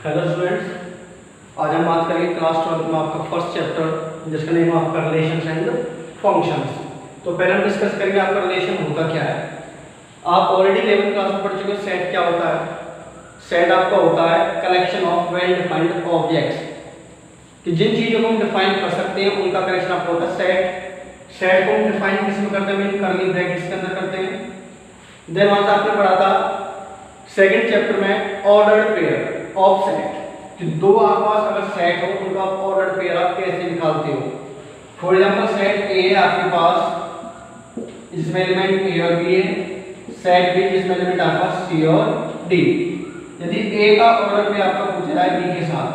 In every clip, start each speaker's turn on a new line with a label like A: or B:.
A: Hello students, आज हम बात करेंगे क्लास 12 में आपका फर्स्ट चैप्टर जिसका नेम है आपका रिलेशंस एंड फंक्शंस। तो पहले हम डिस्कस करेंगे आपका रिलेशन होता क्या है। आप ऑलरेडी 11th क्लास में पढ़ चुके हो सेट क्या होता है। सेट आपका होता है collection of well defined objects, कि जिन चीज़ों को हम डिफाइन कर सकते हैं उनका कलेक्शन आपका होता है सेट। सेट को हम डिफाइन किस में करते हैं, मीन कर्ली ब्रैकेट्स के अंदर करते हैं। देन वहाँ से आपने पढ़ा था सेकंड चैप्टर में ऑर्डर्ड पेयर ऑफ सेट, कि दो आपके पास अगर सेट हो उनका ऑर्डर्ड पेयर आप कैसे निकालते हो। फॉर एग्जांपल सेट ए है आपके पास, जिसमें एलिमेंट ए और बी है। सेट बी जिसमें एलिमेंट आपके पास सी और डी। यदि ए का ऑर्डर पेयर आपका पूछा है बी के साथ,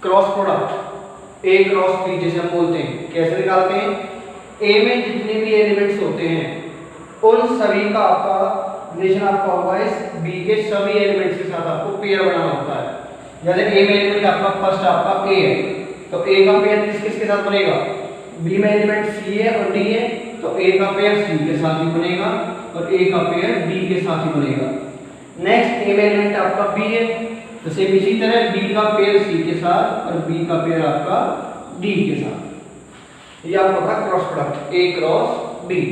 A: cross product A cross B जिसे हम बोलते हैं, कैसे निकालते हैं। ए में जितने भी एलिमेंट्स होते हैं उन सभी का आपका रिलेशन आपका होगा इस बी के सभी एलिमेंट्स के साथ आपको पेयर बनाना होता है। जैसे ए में एलिमेंट आपका फर्स्ट आपका ए है, तो ए का पेयर किसके साथ बनेगा, बी में एलिमेंट सी है और डी है, तो ए का पेयर सी के साथ ही बनेगा और ए का पेयर डी के साथ ही बनेगा। नेक्स्ट ए में एलिमेंट आपका बी है, तो सेम इसी तरह बी का पेयर सी के साथ और बी का पेयर आपका डी के साथ। ये आपका होगा cross product A cross B.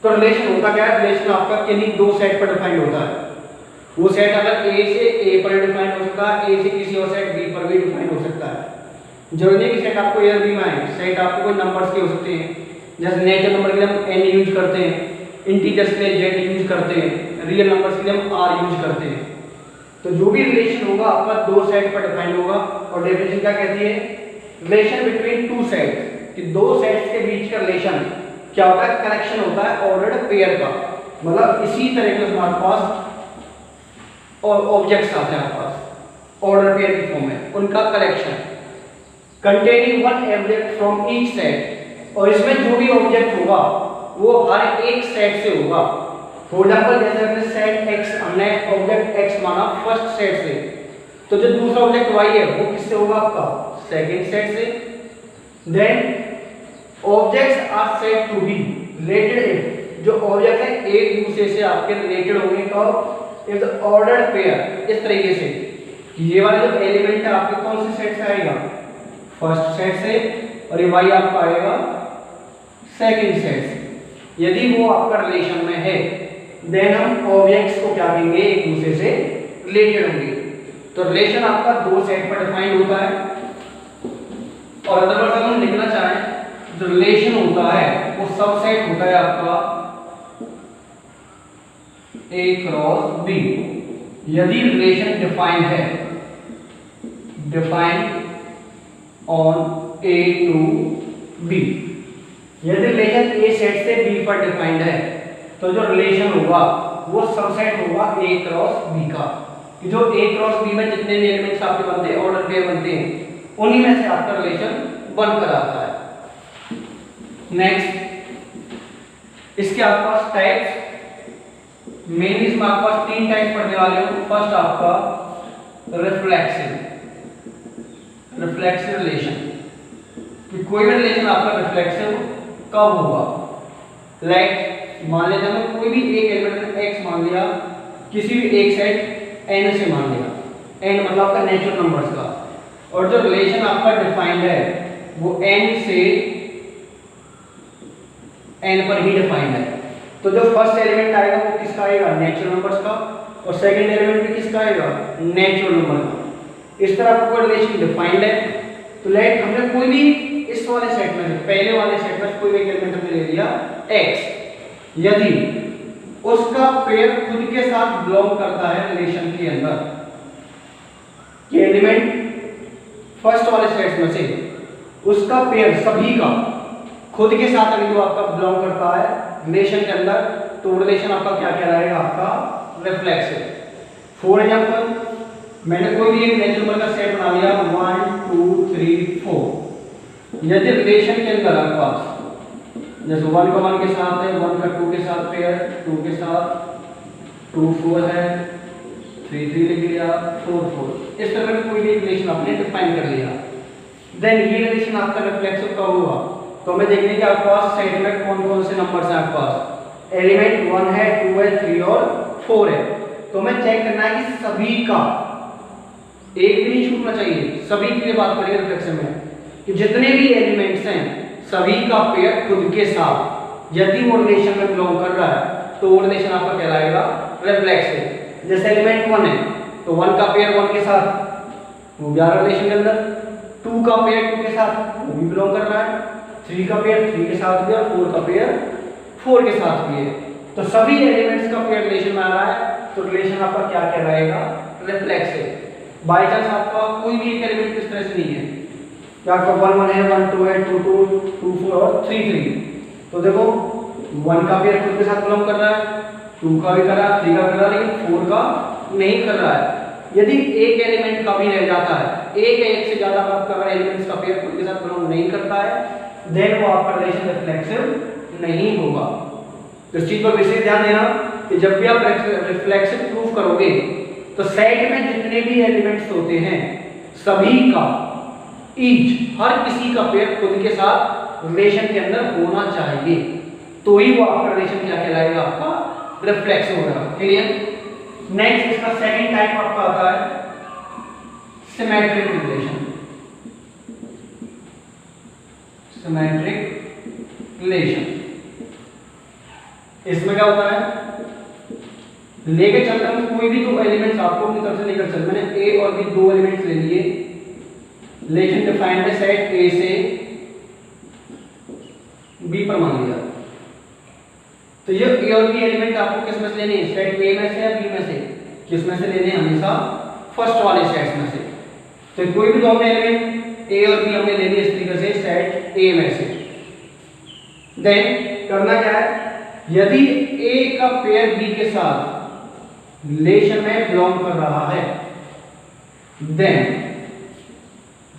A: तो रिलेशन होता क्या है, रिलेशन आपका किन्हीं दो सेट पर डिफाइंड होता है। वो सेट अगर ए से ए पर डिफाइन हो सकता है, ए से किसी और सेट बी पर भी डिफाइन हो सकता है। जरूरी नहीं कि सेट आपको ए और बी में आए, सेट आपको कोई नंबर्स के हो सकते हैं। जैसे नेचुरल नंबर के लिए हम एन यूज करते हैं, इंटीजर्स के लिए जेड यूज करते हैं, रियल नंबर्स के लिए हम आर यूज करते हैं। तो जो भी रिलेशन होगा आपका दो सेट पर डिफाइन होगा। और डेफिनेशन क्या कहती है, रिलेशन बिटवीन टू सेट, कि दो सेट्स के बीच का रिलेशन क्या होता है, कलेक्शन होता है ऑर्डर्ड पेयर का। मतलब इसी तरीके से हमारे पास और ऑब्जेक्ट्स आते हैं आपके पास ऑर्डर पेयर की फॉर्म में, उनका collection containing one object from each set. और इसमें जो भी ऑब्जेक्ट होगा वो हर एक सेट से होगा। फॉर एग्जांपल जैसे हमने सेट x, हमने ऑब्जेक्ट x माना फर्स्ट सेट से, तो जो दूसरा ऑब्जेक्ट y है वो किससे होगा, आपका सेकंड सेट से। Then objects are said to be related if, जो ऑब्जेक्ट है एक दूसरे से आपके रिलेटेड होंगे कब, इफ द ऑर्डर्ड पेयर, इस तरीके से कि ये वाला जो एलिमेंट है आपके कौन से सेट से आएगा, फर्स्ट सेट से, और ये y आपका आएगा सेकंड सेट से। यदि वो आपका रिलेशन में है देन हम ऑब्जेक्ट्स को क्या कहेंगे, एक दूसरे से रिलेटेड होंगे। तो रिलेशन आपका दो सेट पर डिफाइंड होता है। और अदरवाइज अगर हम लिखना चाहें जो रिलेशन होता है वो सबसेट होता है आपका A क्रॉस B। यदि रिलेशन डिफाइंड है, defined on A to B, यदि रिलेशन A सेट से B पर डिफाइंड है तो जो रिलेशन होगा वो सबसेट होगा A क्रॉस B का। कि जो A क्रॉस B में जितने भी एलिमेंट्स आपके बनते हैं, ऑर्डर पेयर बनते हैं, उन्हीं में से आपका रिलेशन बनकर आता है। नेक्स्ट इसके आपके पास टाइप्स, मेनली इसमें आपके पास तीन टाइप पढ़ने वाले हो। फर्स्ट आपका रिफ्लेक्सिव रिलेशन, कि कोई भी रिलेशन आपका रिफ्लेक्सिव कब होगा। लाइक मान लेते हैं कोई भी एक एलिमेंट x मान लिया, किसी भी एक सेट n से मान लिया, n मतलब आपका नेचुरल नंबर्स का, और जो रिलेशन आपका डिफाइंड है वो n से n पर ही डिफाइंड है। तो जो फर्स्ट एलिमेंट आएगा वो किसका आएगा, नेचुरल नंबर्स का, और सेकंड एलिमेंट भी किसका आएगा, नेचुरल नंबर का। इस तरह आपका रिलेशन डिफाइंड है। तो लेट हमने कोई भी इस वाले सेट में, पहले वाले सेट में कोई भी एलिमेंट हमने ले लिया x, यदि उसका पेयर खुद के साथ बिलोंग करता है रिलेशन के अंदर, कि एलिमेंट फर्स्ट वाले सेट में से उसका पेयर सभी का खुद के साथ अगर जो आपका बिलोंग करता है रिलेशन के अंदर, तो रिलेशन आपका क्या कहलाएगा, आपका रिफ्लेक्सिव। फॉर एग्जांपल मैंने कोई भी एक नेचुरल नंबर का सेट बना लिया 1 2 3 4। यदि रिलेशन के अंदर आपके पास जैसे 1 का 1 के साथ है, 1 का 2 के साथ पेयर, 2 के साथ 2 4 है, 3 3 लिख लिया, 4 4, इस तरह का कोई भी रिलेशन आपने डिफाइन कर लिया। देन ये रिलेशन आपका रिफ्लेक्सिव कब हुआ, तो हमें देखने के आपके पास सेट में कौन कौन से नंबर्स हैं आपके पास, एलिमेंट 1 है, 2 है, 3 और 4 है। तो हमें चेक करना है कि सभी का एक भी नहीं छूटना चाहिए। सभी के लिए बात करेंगे रिफ्लेक्शन में कि जितने भी एलिमेंट्स हैं सभी का पेयर खुद के साथ यदि वो रिलेशन में बिलोंग कर रहा है तो वो रिलेशन आपका कहलाएगा रिफ्लेक्सिव। जैसे एलिमेंट 1 है तो 1 का पेयर 1 के साथ वो भी आ रहा है रिलेशन के अंदर, 2 का पेयर 2 के साथ वो भी बिलोंग कर रहा है, 3 का पेयर 3 के साथ भी और 4 का पेयर 4 के साथ भी है। तो सभी एलिमेंट्स का पेयर रिलेशन में आ रहा है तो रिलेशन आपका क्या कहलाएगा? रिफ्लेक्सिव। बाई चांस आपका कोई भी एक एलिमेंट इस तरह से नहीं है कि आपका 1 1 है, 1 2 है, 2 2 2 4 और 3 3, तो देखो 1 का पेयर खुद के साथ बिलोंग कर रहा है, 2 का भी कर रहा है, 3 का कर रहा है, लेकिन 4 का नहीं कर रहा है। यदि एक एलिमेंट का भी रह जाता है, एक या एक से ज्यादा आपका एलिमेंट्स का पेयर खुद के साथ बिलोंग नहीं करता है, देन वो आपका रिलेशन रिफ्लेक्सिव नहीं होगा। तो इस चीज पर विशेष ध्यान देना कि जब भी आप रिफ्लेक्सिव प्रूफ करोगे तो सेट में जितने भी एलिमेंट्स होते हैं सभी का ईच हर किसी का पेयर खुद के साथ रिलेशन के अंदर होना चाहिए, तो ही वो आपका रिलेशन क्या कहलाएगा? आपका रिफ्लेक्सिव होगा। क्लियर? नेक्स्ट इसका सेकंड टाइप आपका आता है सिमेट्रिक रिलेशन। सिमेट्रिक रिलेशन इसमें क्या होता है? लेके चलते हैं कोई भी दो एलिमेंट्स आपको अपनी तरफ से लेकर चल, मैंने ए और बी दो एलिमेंट्स ले लिए, रिलेशन डिफाइंड है सेट ए से बी पर मान लिया। तो ये ए और बी एलिमेंट आपको किस में से लेने हैं? सेट ए में से या बी में से? किस में से लेने हैं? हमेशा फर्स्ट वाले सेट्स में से। तो कोई भी दो एलिमेंट ए और बी हमने ले लिए इस तरीके से सेट ए में से। देन करना क्या है? यदि ए का पेयर बी के साथ रिलेशन में बिलोंग कर रहा है, देन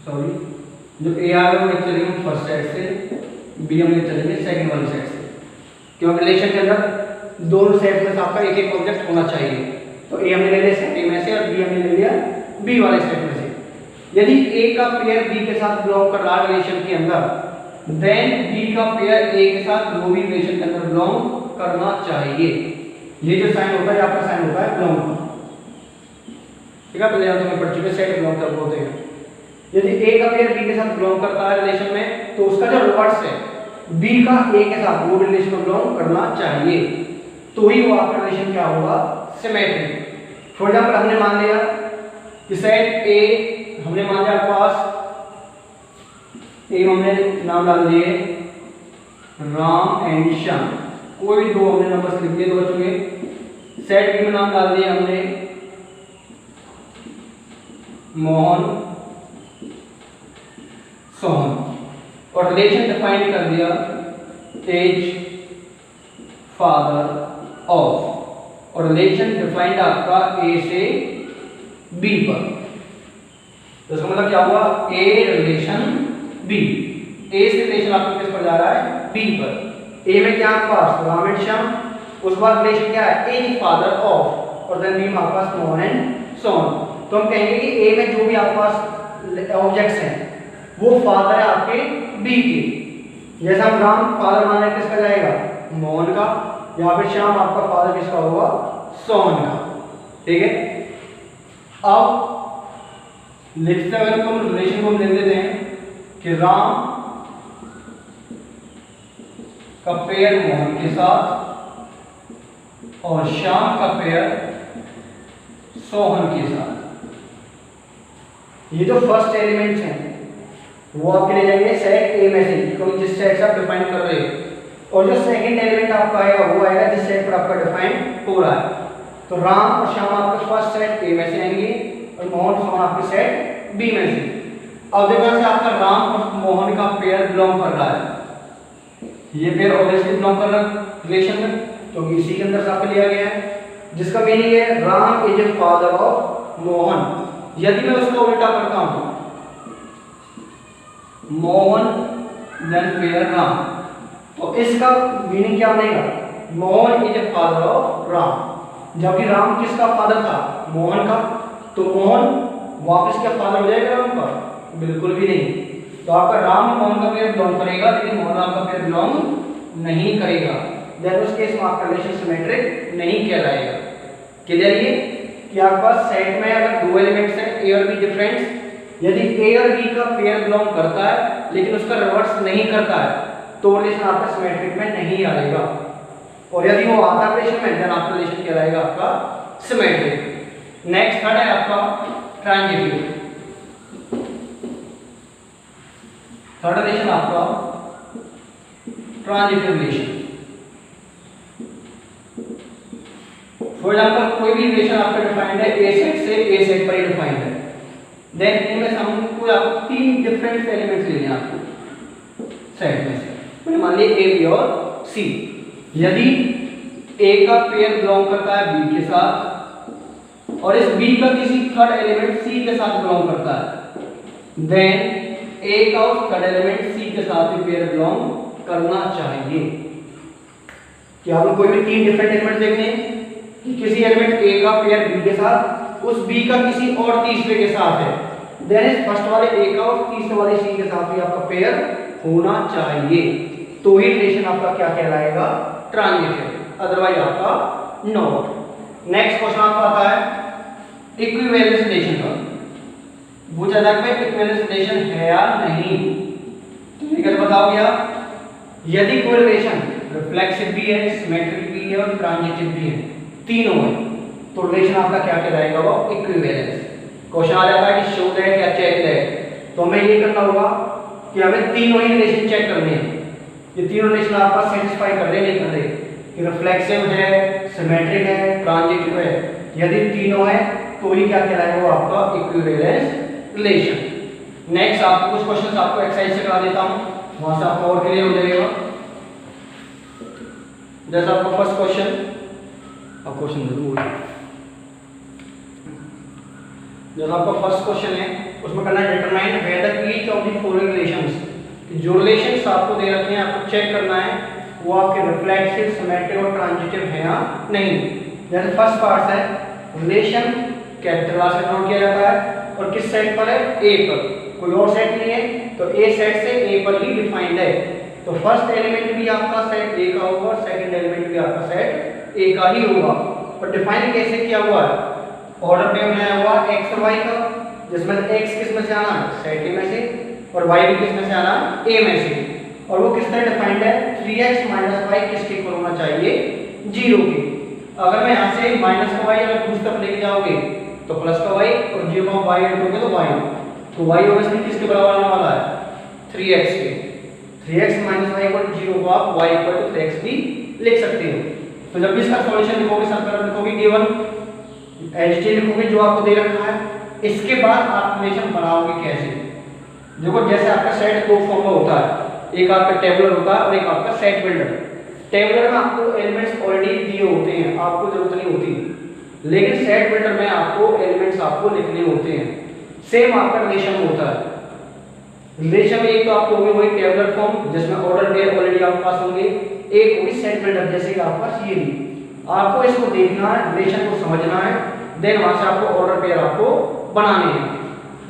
A: सॉरी जो ए आ रहा है वो चलेंगे फर्स्ट सेट से, बी हम चलेंगे सेकंड वाले सेट से, क्योंकि रिलेशन के अंदर दोनों सेट में आपका एक एक ऑब्जेक्ट होना चाहिए। तो ए हमने ले लिया सेट ए में से और बी हमने ले लिया बी वाले सेट में से। यदि ए का पेयर बी के साथ बिलोंग कर रहा है रिलेशन के अंदर, देन बी का पेयर ए के साथ वो भी रिलेशन के अंदर बिलोंग करना चाहिए। ये जो साइन होता है यहाँ पर साइन होता है बिलोंग का, ठीक है? पहले तो मैं पढ़ चुके सेट बिलोंग कर बोलते हैं। यदि ए का पेयर बी के साथ बिलोंग करता है रिलेशन में तो उसका जो रिवर्स है बी का ए के साथ वो रिलेशन में बिलोंग करना चाहिए, तो ही वो आपका रिलेशन क्या होगा? सिमेट्रिक। फॉर एग्जांपल हमने मान लिया कि सेट ए हमने मान लिया पास ए हमने नाम डाल दिए राम एंड श्याम, कोई दो हमने नंबर्स लिख दिए दो बच्चों के। सेट बी में नाम डाल दिए हमने मोहन सोहन, और रिलेशन डिफाइन कर दिया तेज फादर ऑफ, और रिलेशन डिफाइंड आपका ए से बी पर। तो इसका मतलब क्या हुआ? ए रिलेशन बी, ए से रिलेशन आपका किस पर जा रहा है? बी पर। ए में क्या आपके पास राम एंड श्याम, उस बाद रिलेशन क्या है? ए फादर ऑफ, और देन बी में आपके पास मोहन एंड सोहन। तो हम कहेंगे कि ए में जो भी आपके पास ऑब्जेक्ट्स हैं वो फादर है आपके बी के। जैसा हम राम फादर माने किसका जाएगा? मोहन का। यहाँ पे श्याम आपका फादर किसका होगा? सोहन का। ठीक है? अब लिखते अगर हम रिलेशन को हम लिख देते हैं कि राम का पेयर मोहन के साथ और श्याम का पेयर सोहन के साथ। ये जो फर्स्ट एलिमेंट्स हैं वो आपके ले जाएंगे सेट ए में से, क्योंकि जिस सेट से आप डिफाइन कर रहे हो, और जो सेकंड एलिमेंट आपका आएगा वो आएगा जिस सेट पर आपका डिफाइन हो रहा है। तो राम और श्याम आपके फर्स्ट सेट ए में से आएंगे और मोहन सोहन आपके सेट बी में से। अब देखो से आपका राम और मोहन का पेयर बिलोंग कर रहा है, ये पेयर ऑब्वियसली बिलोंग कर रहा है रिलेशन में, तो इसी के अंदर से आपको लिया गया है, जिसका मीनिंग है Ram is a father of Mohan. यदि मैं उसको उल्टा करता हूं मोहन देन पेयर राम, तो इसका मीनिंग क्या बनेगा? Mohan is a father of Ram. जबकि राम किसका फादर था? मोहन का। तो मोहन वापस क्या फादर हो जाएगा राम का? बिल्कुल भी नहीं। तो आपका राम मोहन का पेयर बिलोंग करेगा, लेकिन मोहन राम का पेयर बिलोंग नहीं करेगा। देन उस केस में आपका रिलेशन सिमेट्रिक नहीं कहलाएगा। क्लियर? ये कि आपके पास सेट में अगर दो एलिमेंट्स हैं ए और बी डिफरेंस, यदि ए और बी का पेयर बिलोंग करता है लेकिन उसका रिवर्स नहीं करता है तो रिलेशन आपका सिमेट्रिक में नहीं आएगा, और यदि वो आता है रिलेशन में देन आपका रिलेशन क्या रहेगा आपका सिमेट्रिक। नेक्स्ट थर्ड है आपका ट्रांजिटिव। थर्ड रिलेशन आपका ट्रांजिटिव रिलेशन। फॉर एग्जांपल कोई भी रिलेशन आपका डिफाइंड है ए सेट से ए सेट पर ही डिफाइंड है, देन इनमें हमको आपको तीन डिफरेंट एलिमेंट्स लेने हैं आपको सेट में से, मैंने मान लिया ए बी और सी। यदि ए का पेयर बिलोंग करता है बी के साथ और इस बी का किसी थर्ड एलिमेंट सी के साथ बिलोंग करता है, देन ए का उस थर्ड एलिमेंट सी के साथ भी पेयर बिलोंग करना चाहिए। क्या आपको कोई भी तीन डिफरेंट एलिमेंट देखने हैं कि किसी एलिमेंट ए का पेयर बी के साथ उस बी का किसी और तीसरे के साथ है, देन इस फर्स्ट वाले ए का और तीसरे वाले सी के साथ भी आपका पेयर होना चाहिए, तो ही रिलेशन आपका क्या कहलाएगा ट्रांजिटिव, अदरवाइज आपका नॉट। नेक्स्ट क्वेश्चन आपका आता है इक्विवेलेंस रिलेशन का। पूछा जाता है इक्विवेलेंस रिलेशन है या नहीं, तो ये बताओ क्या, यदि कोई रिलेशन रिफ्लेक्सिव भी है, सिमेट्रिक भी है और ट्रांजिटिव भी है, तीनों है, तो रिलेशन आपका क्या कहलाएगा वो इक्विवेलेंस। क्वेश्चन आ जाता है कि शो दैट या चेक दैट, तो हमें ये करना होगा कि हमें तीनों ही रिलेशन चेक करने हैं, ये तीनों रिलेशन आपका सेटिस्फाई कर रहे नहीं कर रहे, कि रिफ्लेक्सिव है, सिमेट्रिक है, ट्रांजिटिव है, यदि तीनों है तो ही क्या कहलाएगा वो आपका इक्विवेलेंस रिलेशन। नेक्स्ट आपको कुछ क्वेश्चंस आपको एक्सरसाइज से करा देता हूं, वहां से आपको और क्लियर हो जाएगा। जैसा आपका फर्स्ट क्वेश्चन, अब क्वेश्चन जरूर जैसा आपका फर्स्ट क्वेश्चन है उसमें करना है determine whether each of the following relations, जो रिलेशंस आपको दे रखे हैं आपको चेक करना है वो आपके रिफ्लेक्सिव, सिमेट्रिक और ट्रांजिटिव है या नहीं। जैसे फर्स्ट पार्ट है रिलेशन कैपिटल आर से डिनोट किया जाता है और किस सेट पर है ए पर, कोई और सेट नहीं है, तो ए सेट से ए पर ही डिफाइंड है, तो फर्स्ट एलिमेंट भी आपका सेट ए का होगा और सेकंड एलिमेंट भी आपका सेट ए का ही होगा। और डिफाइन कैसे किया हुआ है, ऑर्डर पे बनाया हुआ x और y का, जिसमें x किस में से आना है सेट ए में से और y भी किस में से आना है a में से, और वो किस तरह डिफाइंड है 3x - y किसके इक्वल होना चाहिए 0 के। अगर मैं यहाँ से माइनस का y अगर दूसरी तरफ लेके जाओगे तो प्लस का y और 0 का y ऐड करोगे तो y, तो y ऑब्वियसली किसके बराबर आने वाला है 3x के। 3x - y = 0 को आप y = 3x भी लिख सकते हो। तो जब भी इसका सॉल्यूशन लिखोगे सब तरफ लिखोगे गिवन एच लिखोगे जो आपको दे रखा है, इसके बाद आप रिलेशन बनाओगे कैसे। देखो जैसे आपका सेट दो फॉर्म में होता है, एक आपका टेबुलर होता है और एक आपका सेट बिल्डर। टेबुलर में आपको एलिमेंट्स ऑलरेडी दिए होते हैं, आपको जरूरत नहीं होती, लेकिन सेट बिल्डर में आपको एलिमेंट्स आपको लिखने होते हैं। सेम आपका रिलेशन होता है, रिलेशन में एक तो आपको होंगे वही टेबुलर फॉर्म जिसमें ऑर्डर पेयर ऑलरेडी आपके पास होंगे, एक होगी सेट बिल्डर जैसे कि आपके पास ये भी। आपको इसको देखना है, रिलेशन को समझना है, देन वहां से आपको ऑर्डर पेयर आपको बनाने हैं।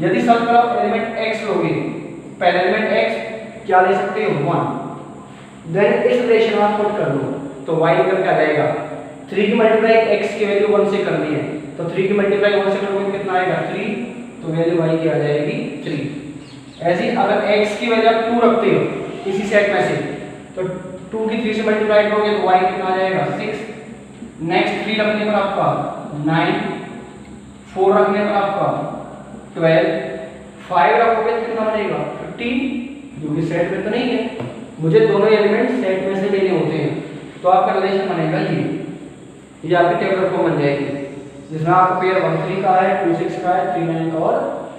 A: यदि सब तरफ एलिमेंट x लोगे, पहले एलिमेंट x क्या ले सकते हो 1, देन इस रिलेशन में पुट कर लो तो y निकल के आ जाएगा। 3 की मल्टीप्लाई x की वैल्यू 1 से करनी है, तो 3 की मल्टीप्लाई 1 से करोगे कितना आएगा 3, तो वैल्यू y की आ जाएगी 3। ऐसे अगर x की वैल्यू आप 2 रखते हो इसी सेट में से, तो 2 की 3 से मल्टीप्लाई करोगे तो y कितना आ जाएगा 6। नेक्स्ट 3 रखने पर आपका 9, 4 रखने पर आपका 12, 5 रखोगे तो कितना बनेगा 15, जो कि सेट में तो नहीं है, मुझे दोनों एलिमेंट सेट में से लेने होते हैं, तो आपका रिलेशन बनेगा ये आपकी टेबल फॉर्म बन जाएगी, जिसमें आपका पेयर 1 3 का है, 2 6 का है, 3 9 का और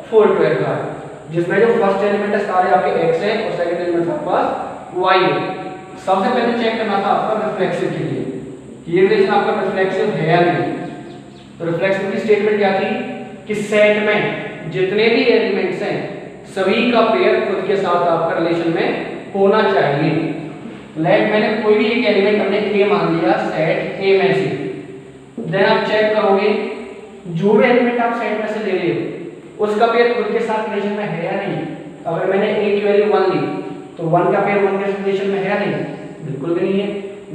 A: 4 12 का है, जिसमें जो फर्स्ट एलिमेंट है सारे आपके x है और सेकंड एलिमेंट आपके पास y है। सबसे पहले चेक करना था आपका रिफ्लेक्सिव के लिए, ये रिलेशन आपका रिफ्लेक्सिव है या नहीं। तो रिफ्लेक्सिव की स्टेटमेंट क्या थी कि सेट में जितने भी एलिमेंट्स हैं सभी का पेयर खुद के साथ आपका रिलेशन में होना चाहिए। लाइक मैंने कोई भी एक एलिमेंट हमने a मान लिया सेट a में से, देन आप चेक करोगे जो भी एलिमेंट आप सेट में से ले रहे हो उसका पेयर खुद के साथ रिलेशन में है या नहीं। अगर मैंने a की वैल्यू 1 ली तो 1 का पेयर 1 के साथ रिलेशन में है या नहीं, बिल्कुल भी नहीं है।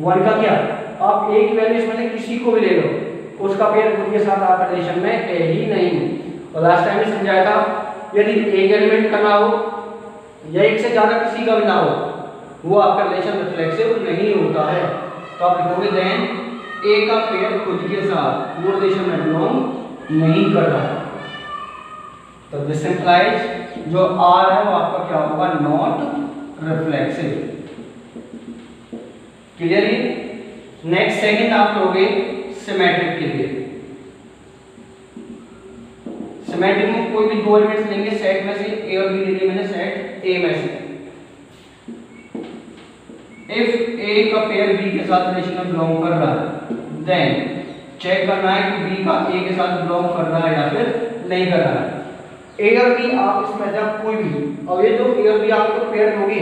A: 1 का क्या, आप a की वैल्यू इसमें से किसी को भी ले लो उसका पेयर खुद के साथ आपका रिलेशन में है ही नहीं। और लास्ट टाइम भी समझाया था यदि एक एलिमेंट का ना हो या एक से ज्यादा किसी का भी ना हो वो आपका रिलेशन रिफ्लेक्सिव नहीं होता है। तो आप लिखोगे देन ए का पेयर खुद के साथ वो रिलेशन में बिलोंग नहीं कर रहा है। तो दिस इंप्लाइज जो आर है वो आपका क्या होगा, not reflexive. Clearly. Next second आप लोगे सिमेट्रिक के लिए। सिमेट्रिक में कोई भी दो एलिमेंट्स लेंगे सेट में से, ए और बी ले लिए मैंने सेट ए में से। इफ ए का पेयर बी के साथ रिलेशन में बिलोंग कर रहा है देन चेक करना है कि बी का ए के साथ बिलोंग कर रहा है या फिर नहीं कर रहा है। ए और बी आप इसमें से कोई भी, और ये जो ए और बी आपको पेयर होगी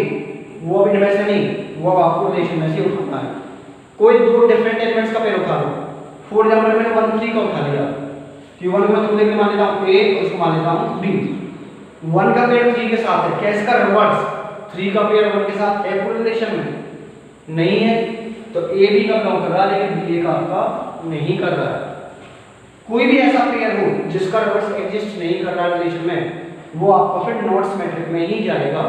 A: वो अभी इनमें से नहीं, वो आपको रिलेशन में से उठाना है। कोई दो डिफरेंट एलिमेंट्स का पेयर उठा लो। फॉर एग्जांपल मैंने 1 3 का उठा लिया कि 1 को मैं मान लेता हूं ए और उसको मान लेता हूं बी। 1 का पेयर 3 के साथ है, क्या इसका रिवर्स 3 का पेयर 1 के साथ है पूरे रिलेशन में? नहीं है। तो ए बी का बिलोंग कर रहा है लेकिन बी ए का आपका नहीं कर रहा है। कोई भी ऐसा पेयर हो जिसका रिवर्स एग्जिस्ट नहीं कर रहा रिलेशन में, वो आपका फिर नॉट सिमेट्रिक में ही जाएगा।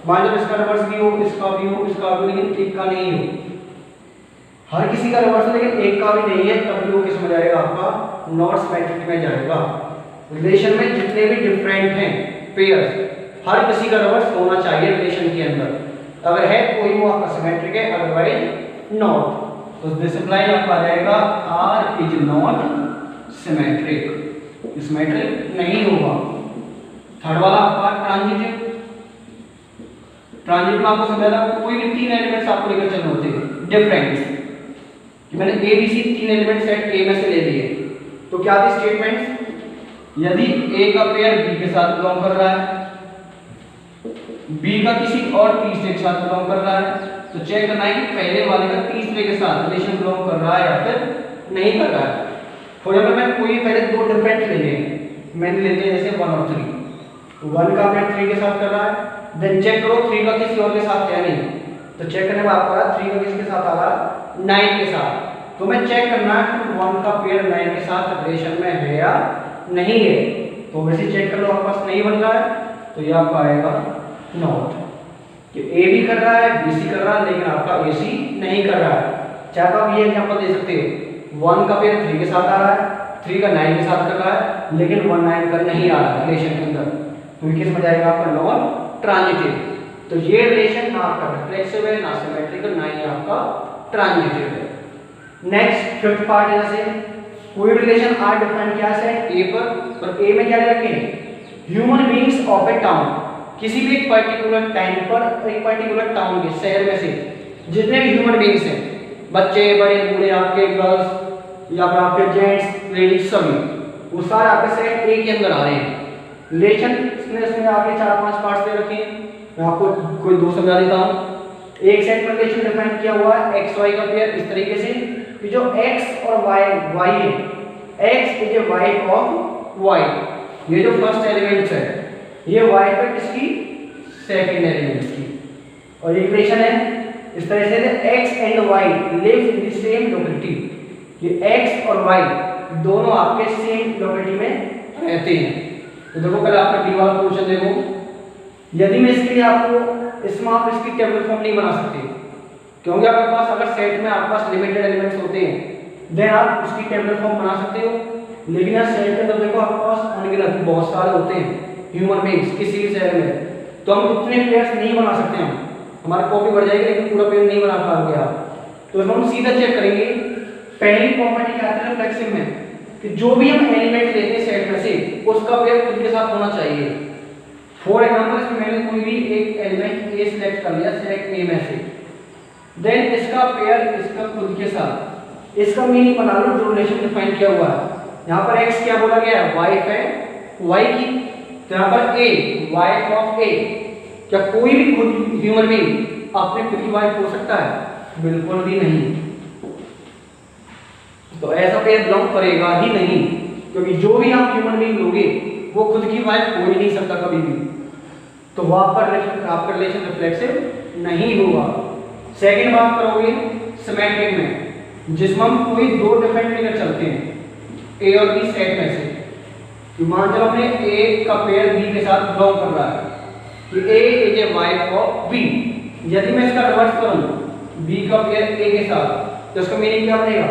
A: मान लो इसका रिवर्स भी हो, इसका भी हो, इसका भी, लेकिन एक का नहीं हो। हर किसी का रिवर्स है लेकिन एक का भी नहीं है, तब वो किस में जाएगा, आपका नॉट सिमेट्रिक में जाएगा। रिलेशन में जितने भी डिफरेंट हैं पेयर्स, हर किसी का रिवर्स होना चाहिए रिलेशन के अंदर। अगर है कोई वो आपका सिमेट्रिक है, अदरवाइज नॉट। तो दिस इंप्लाई आपका आ जाएगा R is not symmetric, symmetric नहीं होगा। थर्ड वाला आपका ट्रांजिटिव। ट्रांजिटिव में आपको समझा था कोई भी 3 एलिमेंट्स आपको लेकर चलने होते हैं डिफरेंट, कि मैंने A B C 3 element set A में से ले लिए। तो क्या थी स्टेटमेंट्स, यदि ए का पेयर बी के साथ बिलोंग कर रहा है, बी का किसी और तीसरे के साथ बिलोंग कर रहा है, तो चेक करना है कि पहले वाले का तीसरे के साथ रिलेशन बिलोंग कर रहा है या फिर नहीं कर रहा है। फॉर एग्जांपल मैं कोई पहले दो डिफरेंट ले लें, मैंने लेते हैं जैसे 1 और 3। 1 का पेयर 3 के साथ कर रहा है, देन चेक करो 3 का किसी और के साथ है नहीं, तो चेक करने में आपका 3 का किसके साथ आ रहा है, 9 के साथ। तो मैं चेक करना है कि 1 का पेयर 9 के साथ रिलेशन में है या नहीं है। तो वैसे चेक कर लो, आपके पास नहीं बन रहा है, तो ये आपका आएगा नॉट। कि ए भी कर रहा है, बी सी कर रहा है, लेकिन आपका ए सी नहीं कर रहा है। चाहे तो आप ये एग्जांपल दे सकते हो, 1 का पेयर 3 के साथ आ रहा है, 3 का 9 के साथ कर रहा है, लेकिन 1 9 का नहीं आ रहा है रिलेशन के अंदर, तो किस में जाएगा आपका नॉट ट्रांजिटिव। तो ये रिलेशन ना आपका रिफ्लेक्सिव है, ना सिमेट्रिक, ना ही आपका ट्रांजिटिव है। नेक्स्ट फिफ्थ पार्ट है, जैसे कोई रिलेशन आर डिफाइन किया है ए पर, और ए में क्या रखें, human beings of A town. किसी भी एक पर्टिकुलर टाइम पर एक पर्टिकुलर टाउन के, शहर में से जितने भी ह्यूमन बीइंग्स हैं, बच्चे बड़े बूढ़े, आपके गर्ल्स या फिर आपके जेंट्स लेडीज सभी, वो सारे आपके सेट ए के अंदर आ रहे हैं। रिलेशन इसमें आपके 4-5 पार्ट्स दे रखे हैं, मैं आपको कोई दो समझा देता हूँ। एक सेट में रिलेशन डिफाइन किया हुआ है एक्स वाई का पेयर इस तरीके से कि जो एक्स और वाई है, X is a wife of Y, ये जो फर्स्ट एलिमेंट्स है ये वाइफ है किसकी, सेकंड एलिमेंट्स की। और एक रिलेशन है इस तरह से X and Y lives in the same locality, कि एक्स और वाई दोनों आपके सेम लोकेलिटी में रहते हैं। तो देखो पहले आपका डी वाला पोर्शन देखो, यदि मैं इसके लिए आपको इसमें आप इसकी टेबल फॉर्म नहीं बना सकते, क्योंकि आपके पास अगर सेट में आपके पास लिमिटेड एलिमेंट्स होते हैं देन आप उसकी टेबल फॉर्म बना सकते हो। लेकिन यहाँ सेट के अंदर देखो आपके पास अनगिनत बहुत सारे होते हैं ह्यूमन बीइंग्स किसी भी शहर में, तो हम उतने पेयर्स नहीं बना सकते, हम हमारी कॉपी बढ़ जाएगी लेकिन पूरा पेयर नहीं बना पाओगे आप। तो हम सीधा चेक करेंगे, पहली प्रॉपर्टी क्या आती है फ्लेक्सिव में, कि जो भी हम एलिमेंट लेते हैं सेट में से उसका पेयर खुद के साथ होना चाहिए। फॉर एग्जांपल इसमें मैंने कोई भी एक एलिमेंट ए सिलेक्ट कर लिया सेट ए में से, देन इसका पेयर इसका खुद के साथ, इसका मीनिंग बना लो जो रिलेशन डिफाइन किया हुआ है। यहाँ पर एक्स क्या बोला गया है, वाइफ है वाई की, तो यहाँ पर ए वाइफ ऑफ ए। क्या कोई भी खुद ह्यूमन बीइंग अपने खुद की वाइफ हो सकता है? बिल्कुल भी नहीं। तो ऐसा पेयर बिलोंग करेगा ही नहीं, क्योंकि जो भी आप ह्यूमन बीइंग लोगे वो खुद की वाइफ हो ही नहीं सकता कभी भी, तो वहां पर आपका रिलेशन रिफ्लेक्सिव नहीं होगा। सेकंड बात करोगे सिमेट्रिक में, जिसमें हम कोई दो डिफरेंट लेकर चलते हैं ए और बी सेट में से, कि मान चलो हमने ए का पेयर बी के साथ बिलोंग कर रहा है कि A is a wife of B. यदि मैं इसका रिवर्स करूं बी का पेयर ए के साथ तो इसका मीनिंग क्या बनेगा,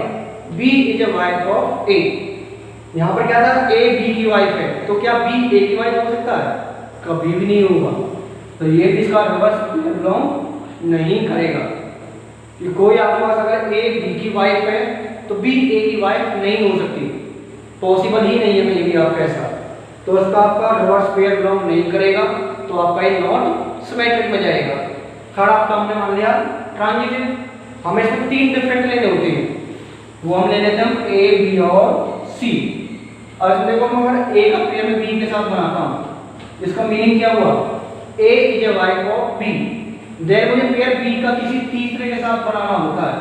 A: B is a wife of A. यहाँ पर क्या था, ए बी की वाइफ है, तो क्या बी ए की वाइफ हो सकता है, कभी भी नहीं होगा। तो ये भी इसका रिवर्स बिलोंग नहीं करेगा कि कोई आपके पास अगर ए बी की वाइफ है तो बी ए की वाइफ नहीं हो सकती, पॉसिबल ही नहीं है कहीं भी आपका ऐसा। तो इसका आपका रिवर्स पेयर बिलोंग नहीं करेगा, तो आपका ये नॉट सिमेट्रिक में जाएगा। थर्ड आपका हमने मान लिया ट्रांजिटिव। हमें इसमें 3 डिफरेंट लेने होते हैं, वो हम ले लेते हैं ए बी और सी। अब देखो मैं अगर ए का पेयर में बी के साथ बनाता हूँ, इसका मीनिंग क्या हुआ, A is a wife of B. Then मुझे पेयर बी का किसी तीसरे के साथ बनाना होता है,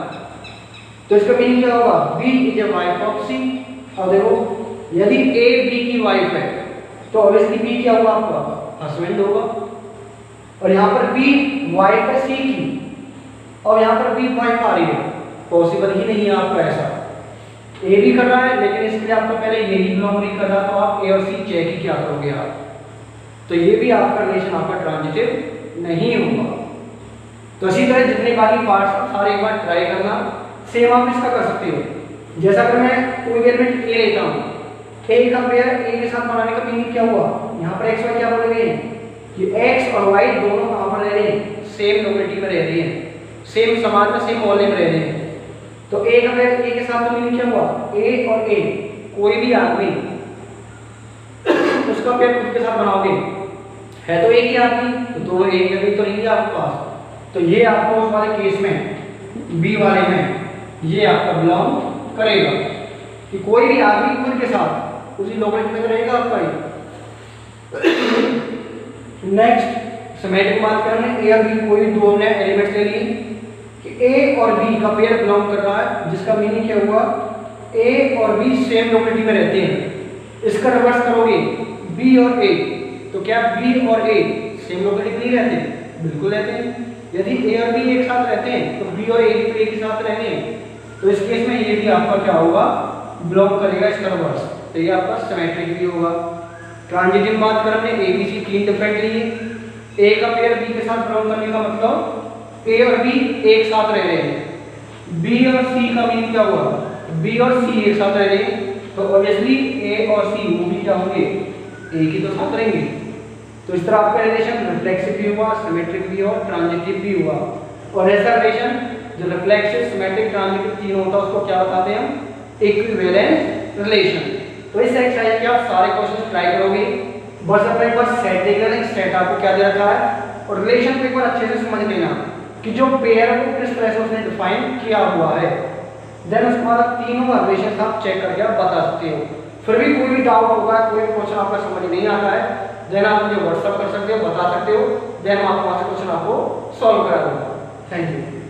A: तो इसका मीनिंग क्या होगा, B is a wife of C. अब देखो यदि ए बी की वाइफ है तो ऑब्वियसली बी क्या होगा, आपका हस्बैंड होगा। और यहाँ पर बी वाइफ है सी की, और यहाँ पर बी वाइफ आ रही है, पॉसिबल ही नहीं है आपका ऐसा। ए भी कर रहा है लेकिन इसके लिए आपको पहले ये ही बिलोंग नहीं कर रहा, तो आप ए और सी चेक ही क्या करोगे आप, तो ये भी आपका रिलेशन आपका ट्रांजिटिव नहीं होगा। तो इसी तरह जितने बाकी पार्ट्स सारे एक बार ट्राई करना, सेम आप इसका कर सकते हो। जैसा अगर मैं कोई एलिमेंट ए लेता हूँ, ए का पेयर ए के साथ बनाने का मीनिंग क्या हुआ, यहाँ पर एक्स वाई क्या बोल रहे हैं कि एक्स और वाई दोनों कहाँ पर रह रहे हैं, सेम लोकेलिटी में रह रहे हैं, सेम समाज में सेम मोहल्ले में रह रहे हैं। तो ए का पेयर ए के साथ का मीनिंग क्या हुआ, ए और ए कोई भी आदमी उसका पेयर खुद के साथ बनाओगे, है तो एक ही आदमी, तो दोनों एक जगह तो नहीं है आपके पास। तो ये आपको उस वाले केस में बी वाले में ये आपका बिलोंग करेगा कि कोई भी आदमी खुद के साथ उसी लोकेलिटी में रहेगा आपका ये। नेक्स्ट सिमेट्रिक बात करें, ए और बी कोई दो हमने एलिमेंट्स ले लिए कि ए और बी का पेयर बिलोंग कर रहा है, जिसका मीनिंग क्या हुआ, ए और बी सेम लोकेलिटी में रहते हैं। इसका रिवर्स करोगे बी और ए, तो क्या बी और ए सेम लोकेलिटी नहीं रहते, बिल्कुल रहते हैं। यदि ए और बी एक साथ रहते हैं तो बी और ए भी तो एक ही साथ रहेंगे, तो इस केस में ये भी आपका क्या होगा, बिलोंग करेगा इसका रिवर्स, तो ये आपका सिमेट्रिक भी होगा। ट्रांजिटिव बात करें, ए बी सी 3 डिफरेंट लिए, ए का पेयर बी के साथ बिलोंग करने का मतलब ए और बी एक साथ रह रहे हैं। बी और सी का मीनिंग क्या हुआ, बी और सी एक साथ रह रहे हैं, तो ऑब्वियसली ए और सी वो भी क्या होंगे, एक ही तो साथ रहेंगे। तो इस तरह आपका रिलेशन रिफ्लेक्सिव भी हुआ, सिमेट्रिक भी हुआ, ट्रांजिटिव भी हुआ। और ऐसा रिलेशन जो रिफ्लेक्सिव, सिमेट्रिक, ट्रांजिटिव तीन होता है उसको क्या बताते हैं हम, इक्विवेलेंस रिलेशन। तो इस एक्सरसाइज के आप सारे क्वेश्चन ट्राई करोगे, बस अपने एक बार सेट देख लेना, सेट आपको क्या दे रखा है, और रिलेशन को एक बार अच्छे से समझ लेना कि जो पेयर है वो किस तरह से उसने डिफाइन किया हुआ है। देन उसके बाद तीनों रिलेशन आप चेक करके आप बता सकते हो। फिर भी कोई भी डाउट होगा, कोई भी क्वेश्चन आपका समझ नहीं आता है, देन आप मुझे व्हाट्सअप कर सकते हो, बता सकते हो, देन मैं आपको क्वेश्चन आपको सॉल्व करा दूंगा। Thank you.